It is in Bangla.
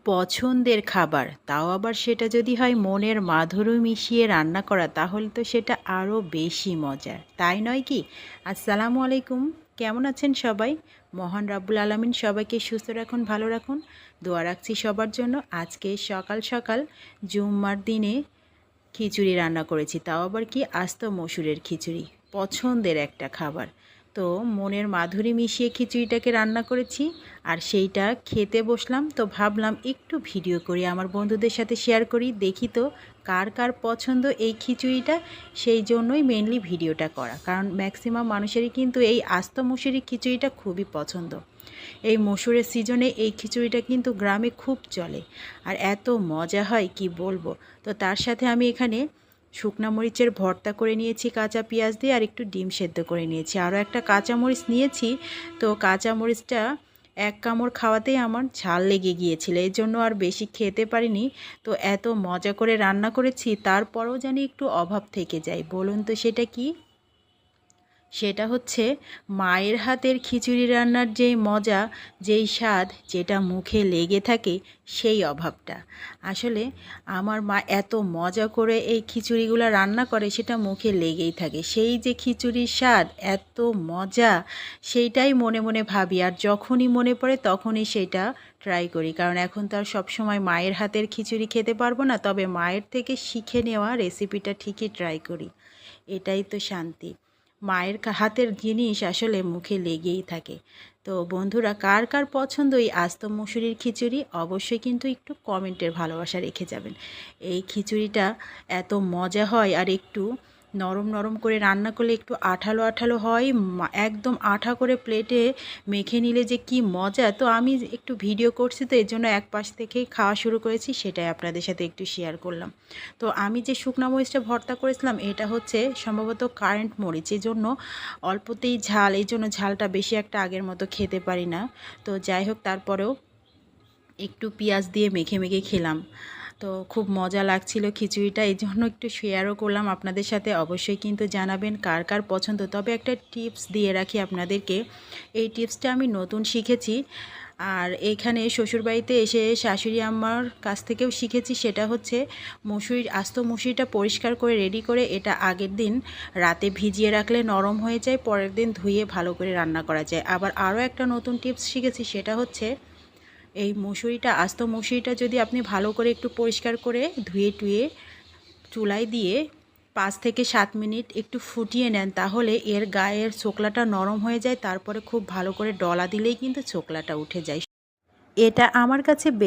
পছন্দের খাবার, তাও আবার সেটা যদি হয় মনের মাধুরী মিশিয়ে রান্না করা, তাহলে তো সেটা আরও বেশি মজার, তাই নয় কি? আসসালামু আলাইকুম, কেমন আছেন সবাই? মহান রাব্বুল আলামিন সবাইকে সুস্থ রাখুন, ভালো রাখুন, দোয়া রাখছি সবার জন্য। আজকে সকাল সকাল জুম্মার দিনে খিচুড়ি রান্না করেছি, তাও আবার কি আস্ত মসুরের খিচুড়ি, পছন্দের একটা খাবার। তো মনের মাধুরী মিশিয়ে খিচুড়িটাকে রান্না করেছি আর সেইটা খেতে বসলাম। তো ভাবলাম একটু ভিডিও করি, আমার বন্ধুদের সাথে শেয়ার করি, দেখি তো কার কার পছন্দ এই খিচুড়িটা। সেই জন্যই মেনলি ভিডিওটা করা, কারণ ম্যাক্সিমাম মানুষেরই কিন্তু এই আস্ত মসুরি খিচুড়িটা খুবই পছন্দ। এই মসুরের সিজনে এই খিচুড়িটা কিন্তু গ্রামে খুব চলে আর এত মজা হয় কি বলবো। তো তার সাথে আমি এখানে শুকনা মরিচের ভর্তা করে নিয়েছি কাঁচা পেঁয়াজ দিয়ে, আর একটু ডিম সেদ্ধ করে নিয়েছি, আরও একটা কাঁচা মরিচ নিয়েছি। তো কাঁচা মরিচটা এক কামড় খাওয়াতেই আমার ঝাল লেগে গিয়েছিল, এই জন্য আর বেশি খেতে পারিনি। তো এত মজা করে রান্না করেছি, তারপরেও জানি একটু অভাব থেকে যায়। বলুন তো সেটা কি? সেটা হচ্ছে মায়ের হাতের খিচুড়ি রান্নার যেই মজা, যেই স্বাদ, যেটা মুখে লেগে থাকে, সেই অভাবটা। আসলে আমার মা এত মজা করে এই খিচুড়িগুলো রান্না করে, সেটা মুখে লেগেই থাকে। সেই যে খিচুড়ির স্বাদ, এত মজা, সেইটাই মনে মনে ভাবি, আর যখনই মনে পড়ে তখনই সেটা ট্রাই করি। কারণ এখন তো আর সবসময় মায়ের হাতের খিচুড়ি খেতে পারবো না, তবে মায়ের থেকে শিখে নেওয়া রেসিপিটা ঠিকই ট্রাই করি। এটাই তো শান্তি, মায়ের হাতের জিনিস আসলে মুখে লেগেই থাকে। তো বন্ধুরা, কার কার পছন্দ এই আস্ত মুসুরির খিচুড়ি, অবশ্যই কিন্তু একটু কমেন্টের ভালোবাসা রেখে যাবেন। এই খিচুড়িটা এত মজা হয়, আর একটু নরম নরম করে রান্না করলে একটু আঠালো আঠালো হয়, একদম আঠা করে প্লেটে মেখে নিলে যে কি মজা। তো আমি একটু ভিডিও করছি, তো এর জন্য এক পাশ থেকেই খাওয়া শুরু করেছি, সেটাই আপনাদের সাথে একটু শেয়ার করলাম। তো আমি যে শুকনা মরিচটা ভর্তা করেছিলাম, এটা হচ্ছে সম্ভবত কারেন্ট মরিচ, এই জন্য অল্পতেই ঝাল, এই জন্য ঝালটা বেশি একটা আগের মতো খেতে পারি না। তো যাই হোক, তারপরেও একটু পেঁয়াজ দিয়ে মেখে মেখে খেলাম। তো খুব মজা লাগছিল খিচুড়িটা, এই জন্য একটু শেয়ারও করলাম আপনাদের সাথে। অবশ্যই কিন্তু জানাবেন কার কার পছন্দ। তবে একটা টিপস দিয়ে রাখি আপনাদেরকে, এই টিপসটা আমি নতুন শিখেছি, আর এইখানে শ্বশুরবাড়িতে এসে শাশুড়ি আম্মার কাছ থেকেও শিখেছি। সেটা হচ্ছে আস্ত মুসুরিটা পরিষ্কার করে রেডি করে এটা আগের দিন রাতে ভিজিয়ে রাখলে নরম হয়ে যায়, পরের দিন ধুয়ে ভালো করে রান্না করা যায়। আবার আরও একটা নতুন টিপস শিখেছি, সেটা হচ্ছে এই আস্ত মুসুরিটা যদি আপনি ভালো করে একটু পরিষ্কার করে ধুয়ে টুয়ে চুলায় দিয়ে 5 থেকে 7 মিনিট একটু ফুটিয়ে নেন, তাহলে এর গায়ের ছোকলাটা নরম হয়ে যায়। তারপরে খুব ভালো করে ডলা দিলেই কিন্তু ছোকলাটা উঠে যায়। এটা আমার কাছে